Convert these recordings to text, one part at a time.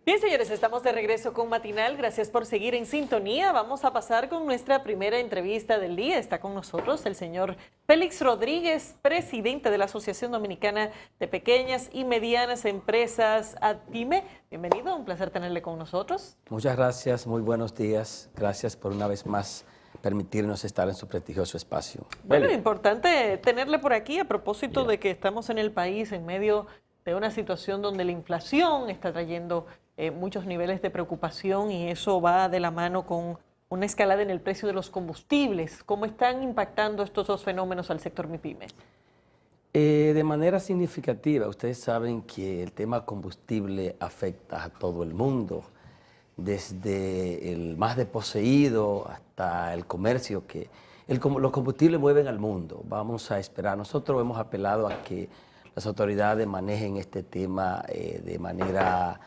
Bien, señores, estamos de regreso con Matinal. Gracias por seguir en sintonía. Vamos a pasar con nuestra primera entrevista del día. Está con nosotros el señor Félix Rodríguez, presidente de la Asociación Dominicana de Pequeñas y Medianas Empresas, ADPYME. Bienvenido, un placer tenerle con nosotros. Muchas gracias, muy buenos días. Gracias por una vez más permitirnos estar en su prestigioso espacio. Bueno, importante tenerle por aquí a propósito de que estamos en el país en medio de una situación donde la inflación está trayendo muchos niveles de preocupación y eso va de la mano con una escalada en el precio de los combustibles. ¿Cómo están impactando estos dos fenómenos al sector MIPYME? De manera significativa, ustedes saben que el tema combustible afecta a todo el mundo, desde el más desposeído hasta el comercio, que los combustibles mueven al mundo. Vamos a esperar. Nosotros hemos apelado a que las autoridades manejen este tema de manera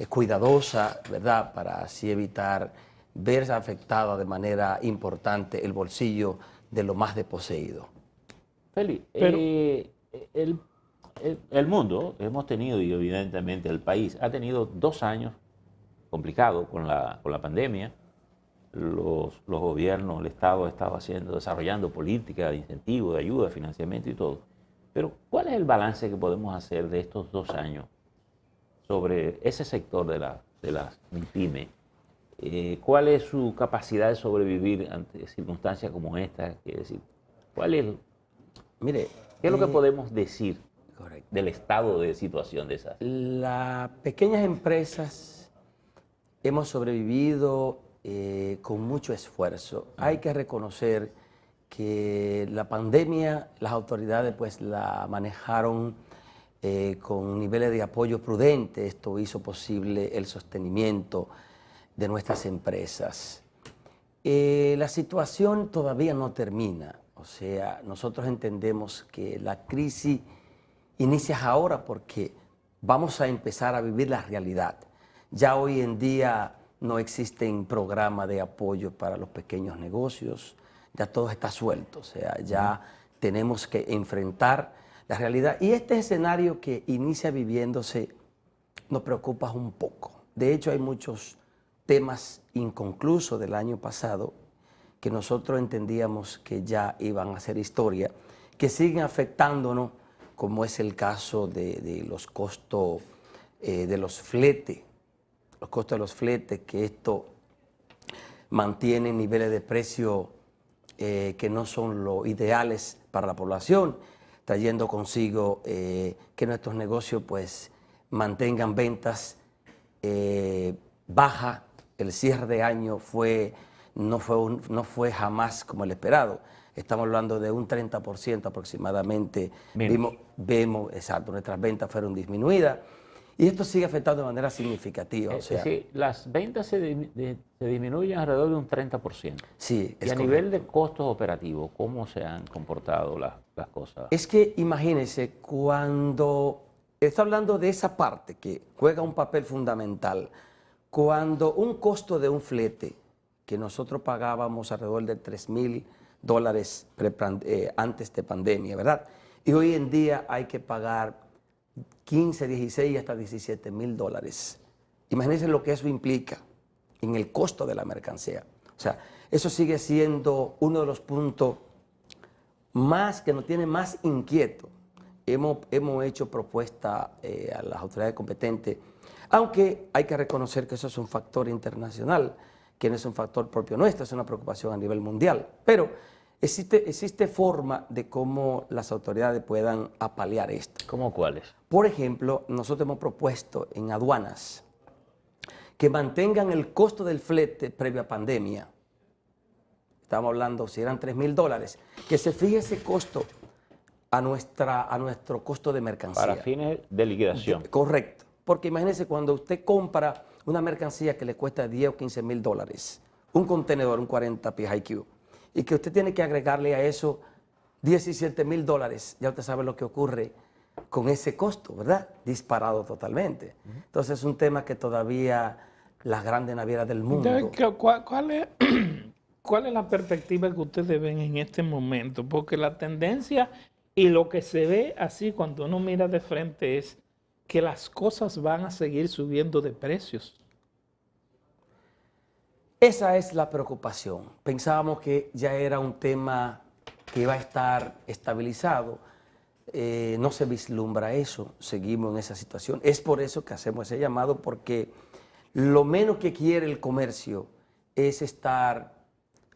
cuidadosa, ¿verdad?, para así evitar verse afectado de manera importante el bolsillo de los más desposeídos. Feli, el mundo, hemos tenido, y evidentemente el país, ha tenido 2 años complicados con la pandemia. Los gobiernos, el Estado ha estado desarrollando políticas de incentivo, de ayuda, de financiamiento y todo. Pero, ¿cuál es el balance que podemos hacer de estos 2 años sobre ese sector de las MIPYME? ¿Cuál es su capacidad de sobrevivir ante circunstancias como esta? Es decir, Mire, ¿qué es lo que podemos decir correcto del estado de situación de esas? Las pequeñas empresas hemos sobrevivido con mucho esfuerzo. Hay que reconocer que la pandemia, las autoridades pues la manejaron con niveles de apoyo prudentes. Esto hizo posible el sostenimiento de nuestras empresas. La situación todavía no termina. O sea, nosotros entendemos que la crisis inicia ahora porque vamos a empezar a vivir la realidad. Ya hoy en día no existen programas de apoyo para los pequeños negocios, ya todo está suelto, o sea, ya tenemos que enfrentar la realidad. Y este escenario que inicia viviéndose nos preocupa un poco. De hecho, hay muchos temas inconclusos del año pasado que nosotros entendíamos que ya iban a ser historia, que siguen afectándonos, como es el caso de los costos de los fletes, que esto mantiene niveles de precio que no son los ideales para la población, trayendo consigo que nuestros negocios pues mantengan ventas bajas. El cierre de año no fue jamás como el esperado. Estamos hablando de un 30% aproximadamente. Exacto, nuestras ventas fueron disminuidas. Y esto sigue afectando de manera significativa. O sea, sí, las ventas se disminuyen alrededor de un 30%. Sí, y a nivel de costos operativos, ¿cómo se han comportado las cosas? Es que imagínense, cuando está hablando de esa parte que juega un papel fundamental, cuando un costo de un flete que nosotros pagábamos alrededor de $3,000 antes de pandemia, ¿verdad? Y hoy en día hay que pagar 15, 16 hasta $17,000. Imagínense lo que eso implica en el costo de la mercancía. O sea, eso sigue siendo uno de los puntos que nos tiene más inquietos. Hemos hecho propuestas a las autoridades competentes, aunque hay que reconocer que eso es un factor internacional, que no es un factor propio nuestro, es una preocupación a nivel mundial. Pero existe forma de cómo las autoridades puedan apalear esto. ¿Cómo cuáles? Por ejemplo, nosotros hemos propuesto en aduanas que mantengan el costo del flete previo a pandemia. Estamos hablando, si eran $3,000, que se fije ese costo a nuestro costo de mercancía. Para fines de liquidación. Correcto. Porque imagínense cuando usted compra una mercancía que le cuesta $10 o $15,000, un contenedor, un 40 pies IQ, y que usted tiene que agregarle a eso $17,000, ya usted sabe lo que ocurre con ese costo, ¿verdad? Disparado totalmente. Entonces es un tema que todavía las grandes navieras del mundo... ¿Cuál es la perspectiva que ustedes ven en este momento? Porque la tendencia y lo que se ve así cuando uno mira de frente es que las cosas van a seguir subiendo de precios. Esa es la preocupación. Pensábamos que ya era un tema que iba a estar estabilizado. No se vislumbra eso, seguimos en esa situación. Es por eso que hacemos ese llamado, porque lo menos que quiere el comercio es estar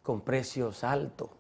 con precios altos,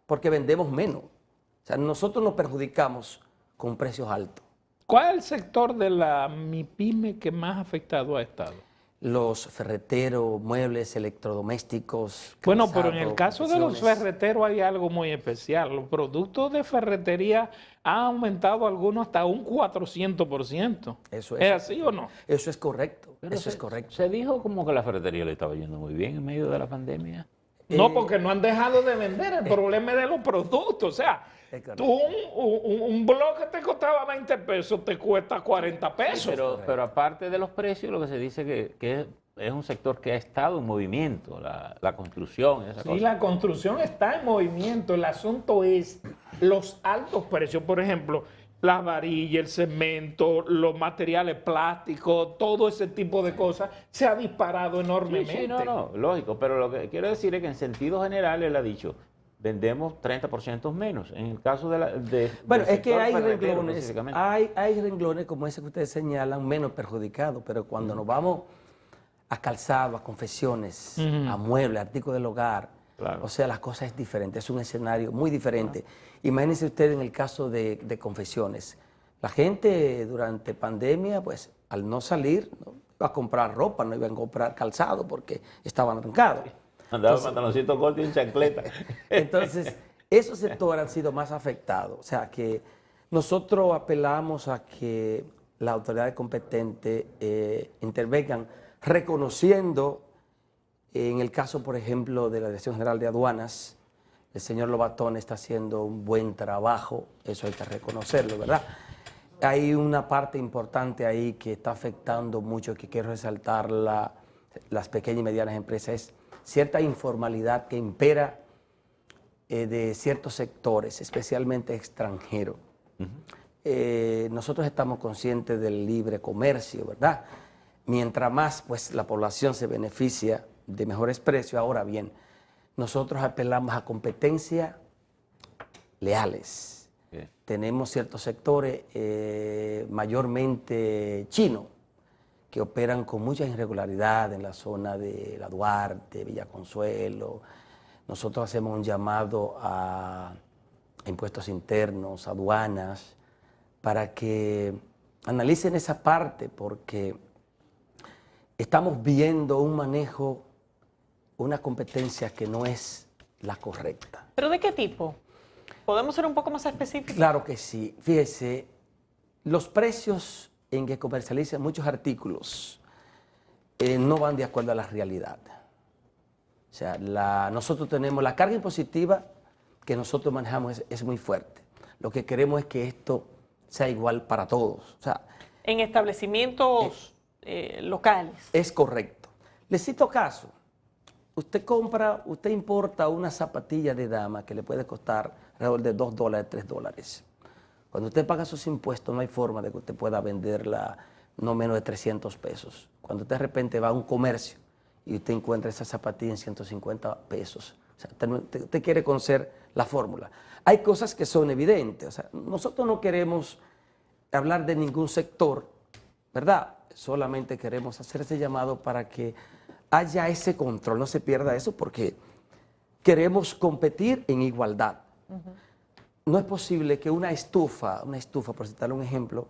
porque vendemos menos. O sea, nosotros nos perjudicamos con precios altos. ¿Cuál es el sector de la MIPYME que más afectado ha estado? Los ferreteros, muebles, electrodomésticos. Bueno, pero en calzado, el caso de los confecciones. ferreteros hay algo muy especial. Los productos de ferretería han aumentado algunos hasta un 400%. Eso ¿Es así o no? Eso es correcto. Pero Eso es correcto. Se dijo como que la ferretería le estaba yendo muy bien en medio de la pandemia. No, porque no han dejado de vender. El problema es de los productos. O sea, Es correcto. tú un blog que te costaba 20 pesos te cuesta 40 pesos. Pero aparte de los precios, lo que se dice que es un sector que ha estado en movimiento, la construcción, esa Sí, cosa. la construcción está en movimiento. El asunto es los altos precios. Por ejemplo, la varilla, el cemento, los materiales plásticos, todo ese tipo de cosas se ha disparado Sí, enormemente. sí, no, lógico, pero lo que quiero decir es que en sentido general él ha dicho, vendemos 30% menos. En el caso Bueno, del es que sector hay ferretero, renglones, específicamente. hay renglones como ese que ustedes señalan menos perjudicados, pero cuando nos vamos a calzado, a confecciones, a muebles, artículos del hogar, Claro. o sea, las cosas es diferente, es un escenario muy diferente. Imagínense ustedes en el caso de confecciones. La gente durante pandemia, pues al no salir, no iba a comprar ropa, no iban a comprar calzado porque estaban arrancados. Andaba pantaloncito corto y en chancleta. Entonces, esos sectores han sido más afectados. O sea, que nosotros apelamos a que las autoridades competentes intervengan reconociendo, en el caso, por ejemplo, de la Dirección General de Aduanas, el señor Lobatón está haciendo un buen trabajo, eso hay que reconocerlo, ¿verdad? Hay una parte importante ahí que está afectando mucho, que quiero resaltar las pequeñas y medianas empresas, es cierta informalidad que impera de ciertos sectores, especialmente extranjeros. Nosotros estamos conscientes del libre comercio, ¿verdad? Mientras más, pues, la población se beneficia de mejores precios. Ahora bien, nosotros apelamos a competencias leales. Bien. Tenemos ciertos sectores, mayormente chinos, que operan con mucha irregularidad en la zona de La Duarte, Villa Consuelo. Nosotros hacemos un llamado a impuestos internos, aduanas, para que analicen esa parte, porque estamos viendo un manejo, una competencia que no es la correcta. ¿Pero de qué tipo? ¿Podemos ser un poco más específicos? Claro que sí. Fíjese, los precios en que comercializan muchos artículos no van de acuerdo a la realidad. O sea, nosotros tenemos la carga impositiva que nosotros manejamos es muy fuerte. Lo que queremos es que esto sea igual para todos. O sea, En establecimientos locales. es correcto. Les cito caso. Usted importa una zapatilla de dama que le puede costar alrededor de $2, $3. Cuando usted paga sus impuestos, no hay forma de que usted pueda venderla no menos de 300 pesos. Cuando usted de repente va a un comercio y usted encuentra esa zapatilla en 150 pesos, o sea, usted quiere conocer la fórmula. Hay cosas que son evidentes. O sea, nosotros no queremos hablar de ningún sector, ¿verdad? Solamente queremos hacer ese llamado para que haya ese control, no se pierda eso, porque queremos competir en igualdad. No es posible que una estufa, por citar un ejemplo,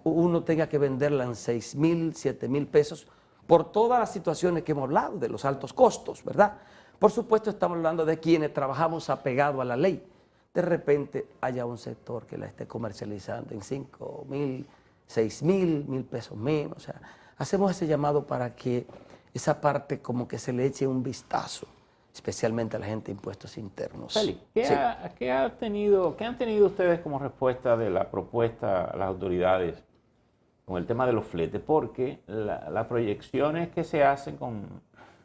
uno tenga que venderla en 6,000, 7,000 pesos por todas las situaciones que hemos hablado, de los altos costos, ¿verdad? Por supuesto, estamos hablando de quienes trabajamos apegado a la ley. De repente haya un sector que la esté comercializando en 5,000, 6,000, 1,000 pesos menos. O sea, hacemos ese llamado para que esa parte como que se le eche un vistazo, especialmente a la gente de impuestos internos. Félix, Sí. ¿qué han tenido ustedes como respuesta de la propuesta a las autoridades con el tema de los fletes? Porque las proyecciones que se hacen con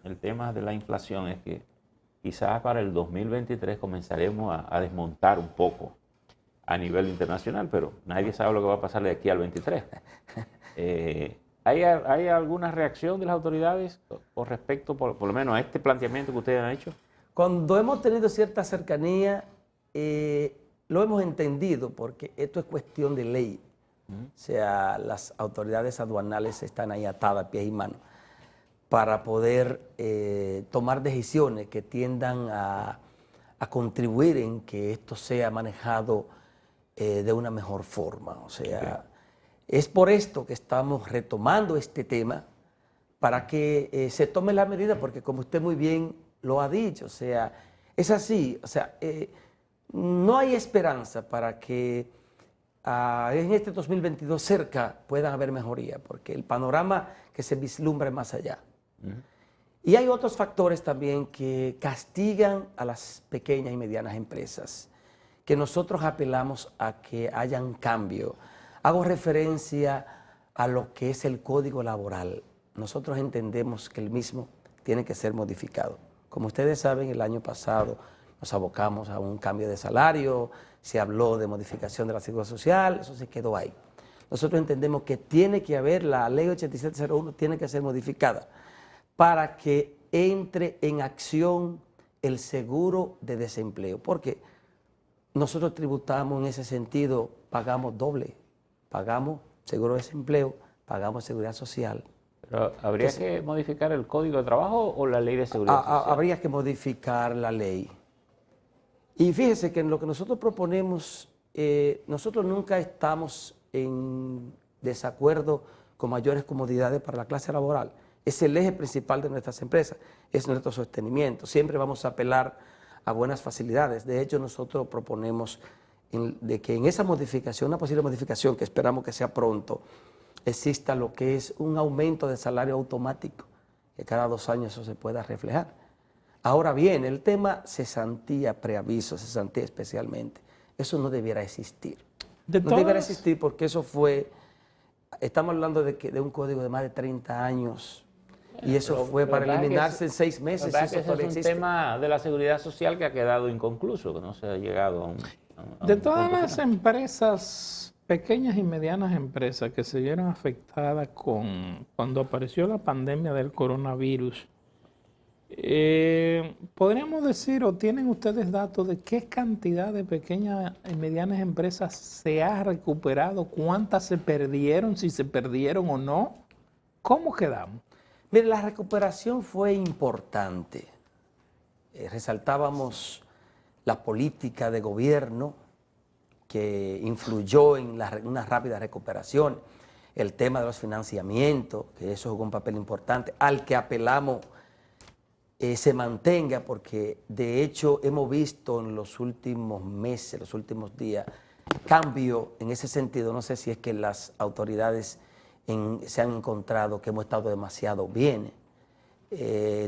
el tema de la inflación es que quizás para el 2023 comenzaremos a desmontar un poco a nivel internacional, pero nadie sabe lo que va a pasar de aquí al 23. ¿Hay alguna reacción de las autoridades con respecto, por lo menos, a este planteamiento que ustedes han hecho? Cuando hemos tenido cierta cercanía, lo hemos entendido porque esto es cuestión de ley. O sea, las autoridades aduanales están ahí atadas, pies y manos, para poder tomar decisiones que tiendan a contribuir en que esto sea manejado de una mejor forma. O sea, es por esto que estamos retomando este tema, para que se tome la medida, porque como usted muy bien lo ha dicho, o sea, es así, o sea, no hay esperanza para que en este 2022 cerca puedan haber mejoría, porque el panorama que se vislumbra es más allá. Y hay otros factores también que castigan a las pequeñas y medianas empresas, que nosotros apelamos a que hayan cambio. Hago referencia a lo que es el Código Laboral. Nosotros entendemos que el mismo tiene que ser modificado. Como ustedes saben, el año pasado nos abocamos a un cambio de salario, se habló de modificación de la seguridad social, eso se quedó ahí. Nosotros entendemos que tiene que haber, la ley 8701 tiene que ser modificada para que entre en acción el seguro de desempleo, porque nosotros tributamos en ese sentido, pagamos doble, pagamos seguro de desempleo, pagamos seguridad social. Pero ¿habría que modificar el Código de Trabajo o la Ley de Seguridad Social? Habría que modificar la ley. Y fíjese que en lo que nosotros proponemos, nosotros nunca estamos en desacuerdo con mayores comodidades para la clase laboral. Es el eje principal de nuestras empresas, es nuestro sostenimiento. Siempre vamos a apelar a buenas facilidades. De hecho, nosotros proponemos de que en esa modificación, una posible modificación que esperamos que sea pronto, exista lo que es un aumento de salario automático, que cada 2 años eso se pueda reflejar. Ahora bien, el tema cesantía, preaviso, cesantía especialmente, eso no debiera existir. No debiera existir porque eso fue, estamos hablando de un código de más de 30 años y eso fue para eliminarse en 6 meses. Eso es un tema de la seguridad social que ha quedado inconcluso, que no se ha llegado a un De todas las empresas, pequeñas y medianas empresas que se vieron afectadas cuando apareció la pandemia del coronavirus, ¿podríamos decir o tienen ustedes datos de qué cantidad de pequeñas y medianas empresas se ha recuperado? ¿Cuántas se perdieron? ¿Si se perdieron o no? ¿Cómo quedamos? Mire, la recuperación fue importante. Resaltábamos la política de gobierno que influyó en una rápida recuperación, el tema de los financiamientos, que eso jugó un papel importante, al que apelamos se mantenga, porque de hecho hemos visto en los últimos meses, los últimos días, cambio en ese sentido. No sé si es que las autoridades se han encontrado que hemos estado demasiado bien.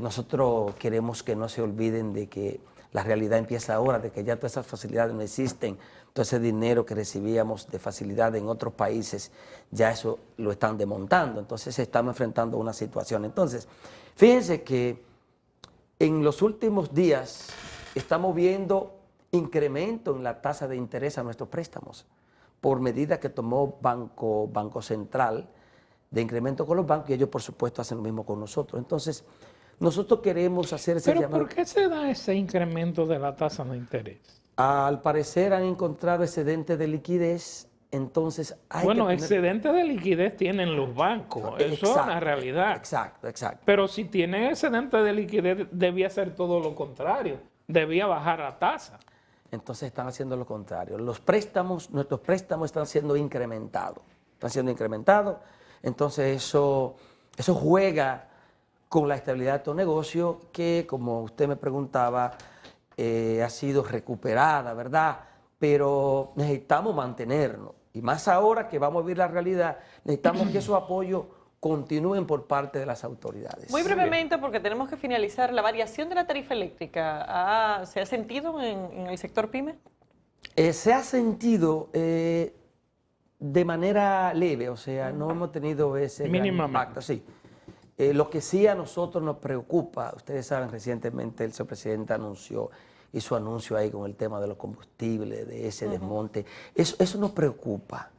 Nosotros queremos que no se olviden de que la realidad empieza ahora, de que ya todas esas facilidades no existen, todo ese dinero que recibíamos de facilidad en otros países, ya eso lo están desmontando. Entonces estamos enfrentando una situación. Entonces, fíjense que en los últimos días estamos viendo incremento en la tasa de interés a nuestros préstamos por medida que tomó Banco Central de incremento con los bancos, y ellos por supuesto hacen lo mismo con nosotros. Entonces, nosotros queremos hacer ese llamado. ¿Pero por qué se da ese incremento de la tasa de interés? Al parecer han encontrado excedentes de liquidez, entonces hay excedentes de liquidez tienen los bancos, eso es una realidad. Exacto. Pero si tienen excedentes de liquidez, debía ser todo lo contrario, debía bajar la tasa. Entonces están haciendo lo contrario. Nuestros préstamos están siendo incrementados. Entonces eso juega con la estabilidad de tu negocio que, como usted me preguntaba, ha sido recuperada, ¿verdad? Pero necesitamos mantenernos. Y más ahora que vamos a vivir la realidad, necesitamos que esos apoyos continúen por parte de las autoridades. Muy brevemente, porque tenemos que finalizar, la variación de la tarifa eléctrica, ¿se ha sentido en el sector PYME? Se ha sentido de manera leve, o sea, no hemos tenido ese gran impacto. Sí. Lo que sí a nosotros nos preocupa, ustedes saben, recientemente el señor presidente anunció hizo anuncio ahí con el tema de los combustibles, de ese desmonte. Eso nos preocupa,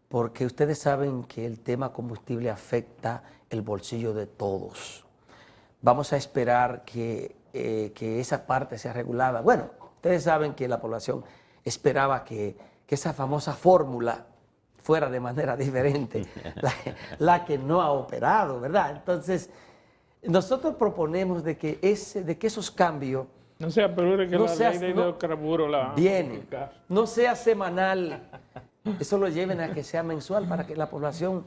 porque ustedes saben que el tema combustible afecta el bolsillo de todos. Vamos a esperar que esa parte sea regulada. Bueno, ustedes saben que la población esperaba que esa famosa fórmula fuera de manera diferente, la que no ha operado, ¿verdad? Entonces, nosotros proponemos de que esos cambios No se apure que no la sea- ley de no- hidrocarburos la van a vienen, modificar. no sea semanal, eso lo lleven a que sea mensual para que la población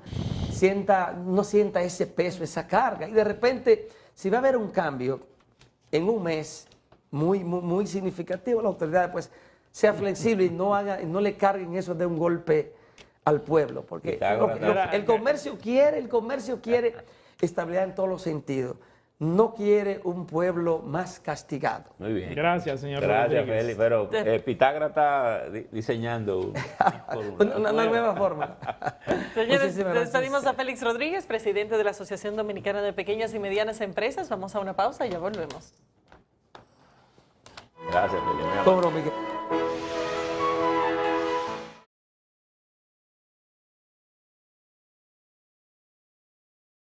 no sienta ese peso, esa carga. Y de repente, si va a haber un cambio en un mes muy significativo, la autoridad pues sea flexible y no le carguen eso de un golpe al pueblo, porque el comercio quiere estabilidad en todos los sentidos. No quiere un pueblo más castigado. Muy bien. Gracias, señor Gracias, Rodríguez. Félix. Pero Pitágoras está diseñando Una nueva forma. Señores, Muchísimas gracias. despedimos a Félix Rodríguez, presidente de la Asociación Dominicana de Pequeñas y Medianas Empresas. Vamos a una pausa y ya volvemos. Gracias, Félix. Muy amable. Cómo no, Miguel.